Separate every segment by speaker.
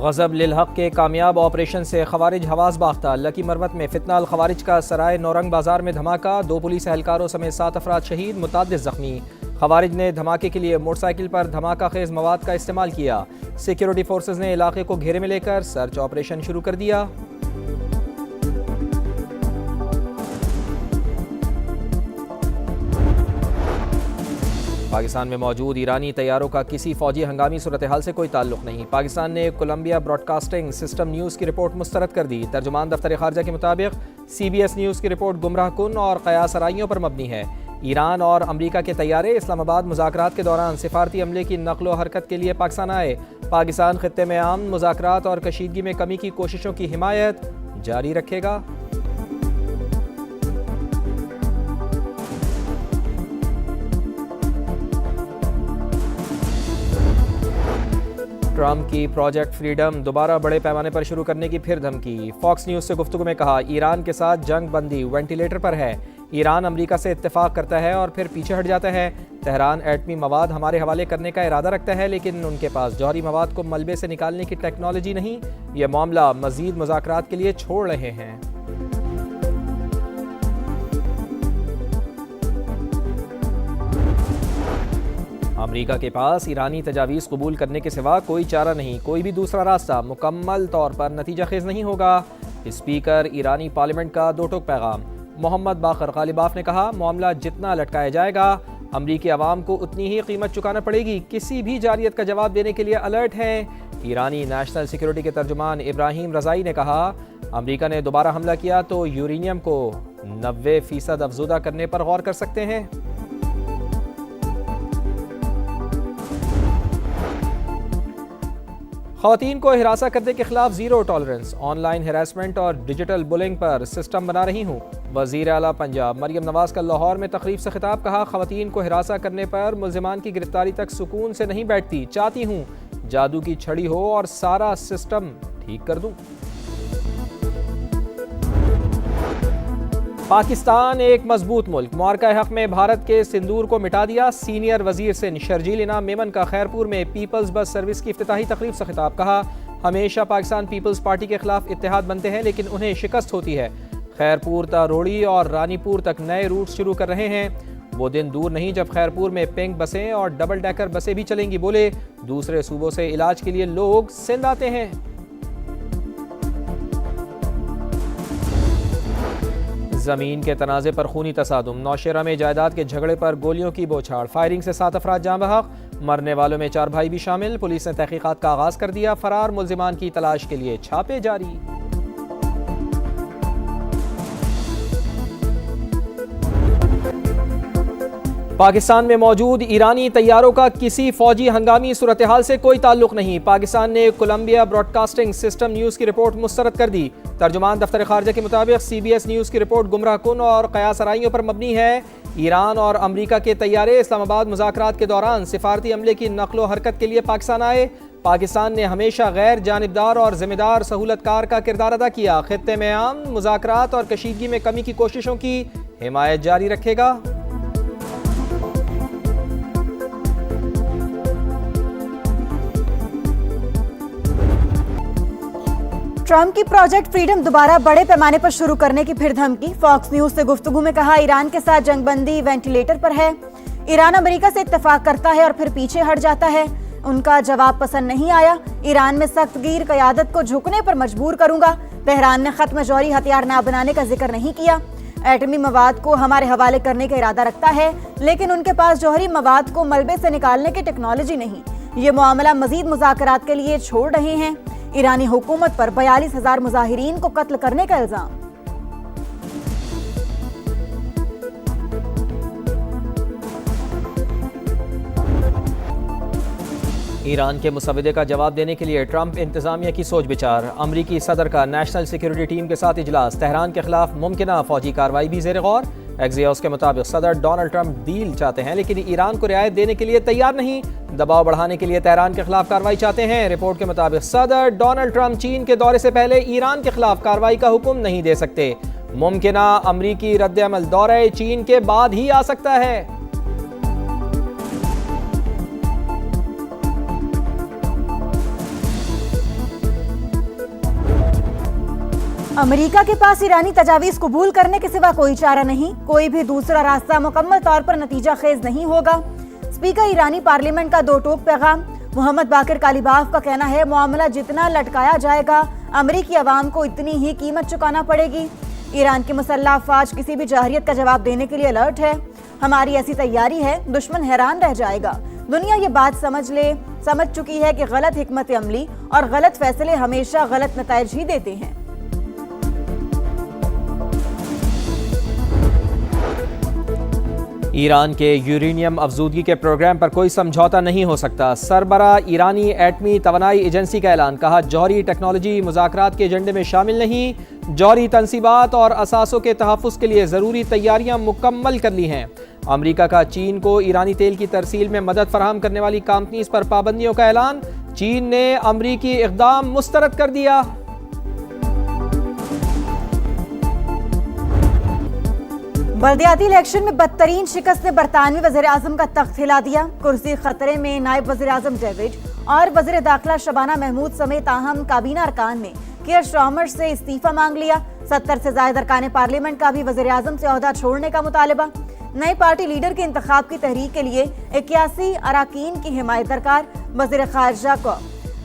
Speaker 1: गज़ब लिल हक़ के कामयाब ऑपरेशन से खवारिज हवास बाख्ता। लकी मरवत में फितना अल खवारिज का सराय नौरंग बाजार में धमाका, 2 पुलिस एहलकारों समेत 7 अफराद शहीद, मुताद्दिद जख्मी। खवारिज ने धमाके के लिए मोटरसाइकिल पर धमाका खेज मवाद का इस्तेमाल किया। सिक्योरिटी फोर्सेज ने इलाके को घेरे में लेकर सर्च ऑपरेशन शुरू कर दिया। पाकिस्तान में मौजूद ईरानी तैयारों का किसी फौजी हंगामी सूरत हाल से कोई ताल्लुक नहीं। पाकिस्तान ने कोलंबिया ब्रॉडकास्टिंग सिस्टम न्यूज़ की रिपोर्ट मुस्तरद कर दी। तर्जुमान दफ्तर खारजा के मुताबिक CBS न्यूज़ की रिपोर्ट गुमराह कुन और कयास आराइयों पर मबनी है। ईरान और अमरीका के तैयारे इस्लामाबाद मुज़ाकरात के दौरान सिफारती अमले की नकलो हरकत के लिए पाकिस्तान आए। पाकिस्तान खित्ते में आम मुज़ाकरात और कशीदगी में कमी की कोशिशों की हिमायत जारी रखेगा। ट्रंप की प्रोजेक्ट फ्रीडम दोबारा बड़े पैमाने पर शुरू करने की फिर धमकी। फॉक्स न्यूज़ से गुफ्तगू में कहा, ईरान के साथ जंग बंदी वेंटिलेटर पर है। ईरान अमेरिका से इत्तेफाक करता है और फिर पीछे हट जाता है। तेहरान एटमी मवाद हमारे हवाले करने का इरादा रखता है, लेकिन उनके पास जौहरी मवाद को मलबे से निकालने की टेक्नोलॉजी नहीं। यह मामला मजीद मुज़ाकरात के लिए छोड़ रहे हैं। अमेरिका के पास ईरानी तजावीज़ कबूल करने के सिवा कोई चारा नहीं। कोई भी दूसरा रास्ता मुकम्मल तौर पर नतीजा खेज नहीं होगा। स्पीकर ईरानी पार्लियामेंट का दो टोक पैगाम। मोहम्मद बाकर गालिबाफ ने कहा, मामला जितना लटकाया जाएगा अमरीकी अवाम को उतनी ही कीमत चुकाना पड़ेगी। किसी भी जारियत का जवाब देने के लिए अलर्ट हैं। ईरानी नेशनल सिक्योरिटी के तर्जुमान इब्राहिम रज़ाई ने कहा, अमरीका ने दोबारा हमला किया तो यूरेनियम को 90% अफजुदा करने पर गौर कर सकते हैं। ख़वातीन को हिरासा करने के खिलाफ ज़ीरो टॉलरेंस। ऑनलाइन हैरेसमेंट और डिजिटल बुलिंग पर सिस्टम बना रही हूँ। वज़ीर आला पंजाब मरियम नवाज़ का लाहौर में तकरीब से खिताब। कहा, ख़वातीन को हिरासा करने पर मुल्ज़िमान की गिरफ्तारी तक सुकून से नहीं बैठती। चाहती हूँ जादू की छड़ी हो और सारा सिस्टम ठीक कर दूँ। पाकिस्तान एक मजबूत मुल्क। मुआरका हक में भारत के सिंदूर को मिटा दिया। सीनियर वजीर सिंध शर्जील इनाम मेमन का खैरपुर में पीपल्स बस सर्विस की इफ्तिताही तकरीब से खिताब। कहा, हमेशा पाकिस्तान पीपल्स पार्टी के खिलाफ इत्तेहाद बनते हैं, लेकिन उन्हें शिकस्त होती है। खैरपुर ता रोड़ी और रानीपुर तक नए रूट शुरू कर रहे हैं। वो दिन दूर नहीं जब खैरपुर में पिंक बसें और डबल डेकर बसें भी चलेंगी। बोले, दूसरे सूबों से इलाज के लिए लोग सिंध आते हैं। जमीन के तनाज़े पर खूनी तसादुम। नौशेरा में जायदाद के झगड़े पर गोलियों की बौछार। फायरिंग से 7 अफराद जाँ बहक। मरने वालों में 4 भाई भी शामिल। पुलिस ने तहकीकात का आगाज कर दिया। फरार मुल्जिमान की तलाश के लिए छापे जारी। पाकिस्तान में मौजूद ईरानी तैयारों का किसी फौजी हंगामी सूरत हाल से कोई ताल्लुक नहीं। पाकिस्तान ने कोलंबिया ब्रॉडकास्टिंग सिस्टम न्यूज़ की रिपोर्ट मुस्तरद कर दी। तर्जुमान दफ्तर खारजा के मुताबिक CBS न्यूज़ की रिपोर्ट गुमराह कुन और कयास आराइयों पर मबनी है। ईरान और अमरीका के तैयारे इस्लामाबाद मुज़ाकरात के दौरान सिफारती अमले की नकलो हरकत के लिए पाकिस्तान आए। पाकिस्तान ने हमेशा गैर जानिबदार और जिम्मेदार सहूलतकार का किरदार अदा किया। खित्ते में आम मुज़ाकरात और कशीदगी में कमी की कोशिशों की हिमायत जारी रखेगा।
Speaker 2: ट्रंप की प्रोजेक्ट फ्रीडम दोबारा बड़े पैमाने पर शुरू करने की फिर धमकी। फॉक्स न्यूज़ से गुफ्तगू में कहा, ईरान के साथ जंगबंदी वेंटिलेटर पर है। ईरान अमेरिका से इत्तेफाक करता है और फिर पीछे हट जाता है। उनका जवाब पसंद नहीं आया। ईरान में सख्तगीर क़यादत को झुकने पर मजबूर करूंगा। तेहरान ने खत्म जौहरी हथियार न बनाने का जिक्र नहीं किया। एटमी मवाद को हमारे हवाले करने का इरादा रखता है, लेकिन उनके पास जौहरी मवाद को मलबे से निकालने की टेक्नोलॉजी नहीं। ये मामला मजीद मुज़ाकरात के लिए छोड़ रहे हैं। ईरानी हुकूमत पर 42,000 मुजाहिरीन को कत्ल करने का इल्जाम।
Speaker 1: ईरान के मुसव्वदे का जवाब देने के लिए ट्रंप इंतजामिया की सोच विचार। अमरीकी सदर का नेशनल सिक्योरिटी टीम के साथ इजलास। तेहरान के खिलाफ मुमकिना फौजी कार्रवाई भी ज़ेर गौर। एक्सियोस के मुताबिक सदर डोनाल्ड ट्रंप डील चाहते हैं, लेकिन ईरान को रियायत देने के लिए तैयार नहीं। दबाव बढ़ाने के लिए तेहरान के खिलाफ कार्रवाई चाहते हैं। रिपोर्ट के मुताबिक सदर डोनाल्ड ट्रंप चीन के दौरे से पहले ईरान के खिलाफ कार्रवाई का हुक्म नहीं दे सकते। मुमकिना अमरीकी रद्द-ए-अमल दौरे चीन के बाद ही आ सकता है।
Speaker 2: अमेरिका के पास ईरानी तजावीज कबूल करने के सिवा कोई चारा नहीं, कोई भी दूसरा रास्ता मुकम्मल तौर पर नतीजा खेज नहीं होगा। स्पीकर ईरानी पार्लियामेंट का दो टोक पैगाम। मोहम्मद बाकिर कालीबाफ का कहना है, मामला जितना लटकाया जाएगा अमेरिकी अवाम को इतनी ही कीमत चुकाना पड़ेगी। ईरान की मुसल्लह अफवाज किसी भी जहरियत का जवाब देने के लिए अलर्ट है। हमारी ऐसी तैयारी है, दुश्मन हैरान रह जाएगा। दुनिया ये बात समझ चुकी है कि गलत हिकमत अमली और गलत फैसले हमेशा गलत नताइज ही देते हैं।
Speaker 1: ईरान के यूरेनियम अफजूदगी के प्रोग्राम पर कोई समझौता नहीं हो सकता। सरबरा ईरानी एटमी तवानाई एजेंसी का ऐलान। कहा, जौहरी टेक्नोलॉजी मुज़ाकरात के एजेंडे में शामिल नहीं। जौहरी तनसीबात और असासों के तहफ़्फ़ुज़ के लिए ज़रूरी तैयारियां मुकम्मल कर ली हैं। अमरीका का चीन को ईरानी तेल की तरसील में मदद फराहम करने वाली कंपनीज पर पाबंदियों का ऐलान। चीन ने अमरीकी इक़दाम मुस्तरद कर दिया।
Speaker 2: बल्दियाती इलेक्शन में बदतरीन शिकस्त ने बरतानवी वज़ीर-ए-आज़म का तख्त हिला दिया। कुर्सी खतरे में। नायब वज़ीर-ए-आज़म डेविड और वज़ीर दाखिला शबाना महमूद समेत ताहम काबीना अरकान ने कियर स्टार्मर से इस्तीफा मांग लिया। 70 से ज़ायद अरकान पार्लियामेंट का भी वज़ीर-ए-आज़म से ओहदा छोड़ने का मुतालबा। नई पार्टी लीडर के इंतखाब की तहरीक के लिए 81 अराकीन की हिमायत दरकार। वज़ीर ख़ारजा को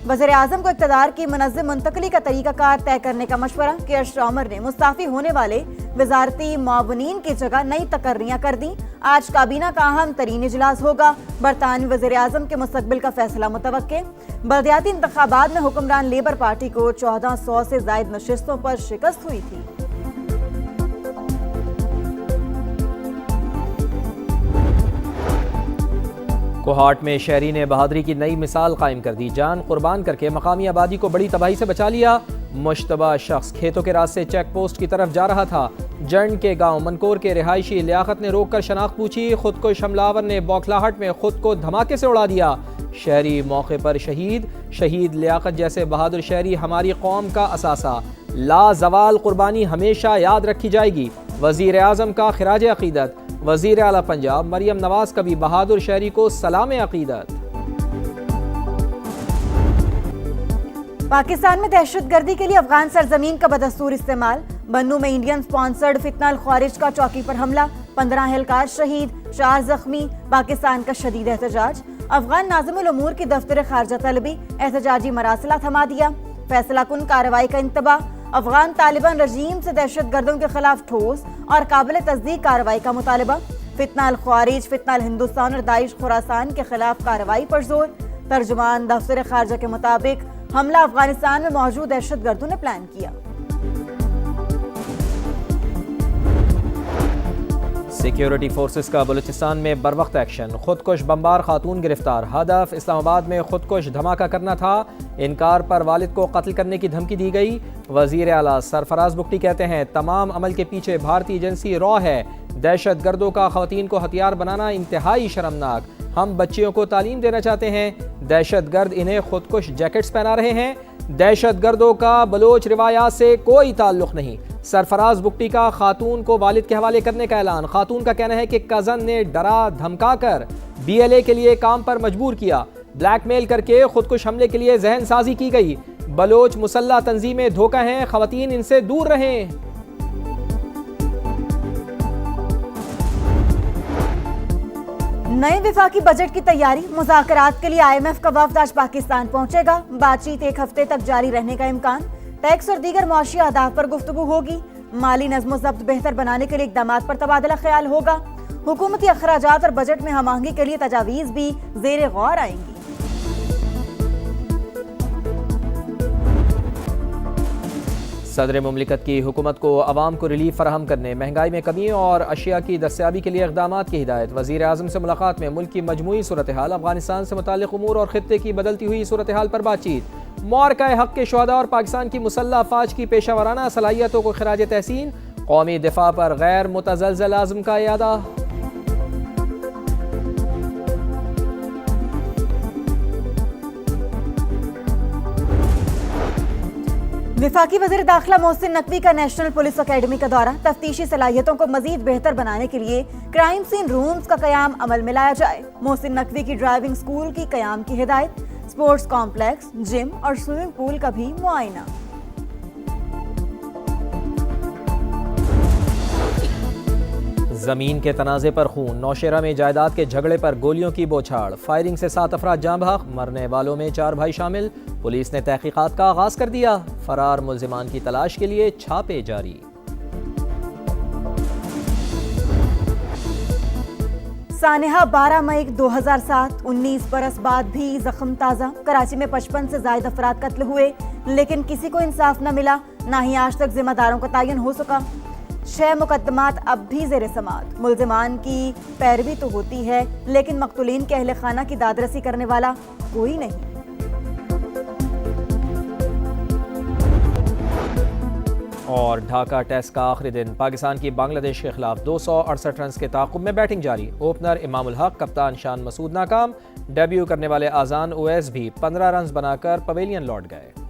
Speaker 2: वज़ीर-ए-आज़म को इक़्तिदार की मुनज़्ज़म मुंतकली का तरीक़ाकार तय करने का मशवरा। कियर स्टार्मर ने मुस्ताफ़ी होने वाले वज़ारती मुआवनीन की जगह नई तकर्रियाँ कर दी। आज काबीना का अहम तरीन इजलास होगा। बरतानवी वज़ीर-ए-आज़म के मुस्तक़बिल का फैसला मुतवक्के। बल्दियाती इंतखाबात में हुक्मरान लेबर पार्टी को 1400 से ज़ायद नशिस्तों पर शिकस्त हुई थी।
Speaker 1: कोहाट में शहरी ने बहादुरी की नई मिसाल कायम कर दी। जान कुर्बान करके मकामी आबादी को बड़ी तबाही से बचा लिया। मुश्तबा शख्स खेतों के रास्ते चेक पोस्ट की तरफ जा रहा था। जंड के गांव मनकोर के रिहायशी लियाकत ने रोककर शनाख्त पूछी। खुदकुश हमलावर ने बौखलाहट में खुद को धमाके से उड़ा दिया। शहरी मौके पर शहीद लियाकत जैसे बहादुर शहरी हमारी कौम का असासा। लाजवाल कुर्बानी हमेशा याद रखी जाएगी। वज़ीर आज़म का खिराज अकीदत। वज़ीर आला पंजाब मरियम नवाज का भी बहादुर शहरी को सलाम अकीदत।
Speaker 2: पाकिस्तान में दहशतगर्दी के लिए अफगान सरजमीन का बदस्तूर इस्तेमाल। बन्नू में इंडियन स्पॉन्सर्ड फितना अल ख्वारिज का चौकी पर हमला। 15 एहलकार शहीद, 4 जख्मी। पाकिस्तान का शदीद एहतजाज। अफगान नाज़िमुल उमूर की दफ्तर खारजा तलबी। एहतजाजी मरासिला थमा दिया। फैसला कुन कार्रवाई का इंतबाह। अफगान तालिबान रजीम से दहशतगर्दों के खिलाफ ठोस और काबिल तस्दीक कार्रवाई का मुतालबा। फितना अल ख्वारिज, फितना अल हिंदुस्तान और दाइश खुरासान के खिलाफ कार्रवाई पर जोर। तर्जुमान दफ्तर खारजा के मुताबिक हमला अफगानिस्तान में मौजूद दहशतगर्दों ने प्लान किया।
Speaker 1: सिक्योरिटी फोर्सेस का बलूचिस्तान में बरवक्त एक्शन। खुदकुश बमबार खातून गिरफ्तार। हदफ इस्लामाबाद में खुदकुश धमाका करना था। इनकार पर वालिद को कत्ल करने की धमकी दी गई। वजीर आला सरफराज बुगटी कहते हैं, तमाम अमल के पीछे भारतीय एजेंसी रॉ है। दहशत गर्दों का खवातीन को हथियार बनाना इंतहाई शर्मनाक। हम बच्चियों को तालीम देना चाहते हैं। दहशत गर्द इन्हें खुदकुश जैकेट्स पहना रहे हैं। दहशत गर्दों का बलोच रिवायात से कोई ताल्लुक नहीं। सरफराज बुगटी का खातून को वालिद के हवाले करने का ऐलान। खातून का कहना है कि कज़न ने डरा धमकाकर BLA के लिए काम पर मजबूर किया। ब्लैकमेल करके खुदकुश हमले के लिए जहन साजी की गई। बलोच मुसल्ला तंजीमें धोखा हैं, खवातीन इनसे दूर रहें।
Speaker 2: नए विफाकी बजट की तैयारी। मुज़ाकरात के लिए IMF का वफ्द आज पाकिस्तान पहुंचेगा। बातचीत 1 हफ्ते तक जारी रहने का इम्कान। टैक्स और दीगर मुआशी अहदाफ पर गुफ्तगू होगी। माली नज़्म ज़ब्त बेहतर बनाने के लिए इक़दामात पर तबादला ख्याल होगा। हुकूमती अखराजात और बजट में हम-आहंगी के लिए तजावीज़ भी ज़ेर गौर आएंगी।
Speaker 1: सदर मुमलिकत की हुकूमत को अवाम को रिलीफ फराहम करने, महंगाई में कमी और अशिया की दस्तियाबी के लिए इक़दामात की हिदायत। वज़ीर आज़म से मुलाकात में मुल्क की मजमूई सूरत हाल, अफगानिस्तान से मुताल्लिक़ उमूर और खित्ते की बदलती हुई सूरत हाल पर बातचीत। मुआरका हक़ के शुहदा और पाकिस्तान की मुसल्लह अफ़वाज की पेशावराना सलाहियतों को खिराज तहसीन। कौमी दिफा पर गैर मुतज़लज़ल आज़म का इयादा।
Speaker 2: विफाकी वज़ीर दाखिला मोहसिन नकवी का नेशनल पुलिस अकेडमी का दौरा। तफ्तीशी सलाहियतों को मजीद बेहतर बनाने के लिए क्राइम सीन रूम्स का कयाम अमल में लाया जाए। मोहसिन नकवी की ड्राइविंग स्कूल की कयाम की हिदायत। स्पोर्ट्स कॉम्प्लेक्स, जिम और स्विमिंग पूल का भी मुआयना।
Speaker 1: जमीन के तनाजे पर खून, नौशेरा में जायदाद के झगड़े पर गोलियों की बौछार, फायरिंग से 7 अफराद जाँ बहक, मरने वालों में 4 भाई शामिल। पुलिस ने तहकीकात का आगाज कर दिया, फरार मुल्जिमान की तलाश के लिए छापे जारी।
Speaker 2: सानेहा 12 मई 2007, 19 बरस बाद भी जख्म ताज़ा। कराची में 55 से ज्यादा अफराद कत्ल हुए, लेकिन किसी को इंसाफ न मिला, ना ही आज तक जिम्मेदारों का तयन हो सका। 6 मुकदमात अब भी ज़ेर समाअत। मुल्जिमान की पैरवी तो होती है, लेकिन मकतूलीन के अहले खाना की दादरसी करने वाला कोई नहीं।
Speaker 1: और ढाका टेस्ट का आखिरी दिन, पाकिस्तान की बांग्लादेश के खिलाफ 268 रन के ताक़ुब में बैटिंग जारी। ओपनर इमामुल हक, कप्तान शान मसूद नाकाम। डेब्यू करने वाले आजान उवैस भी 15 रन बनाकर पवेलियन लौट गए।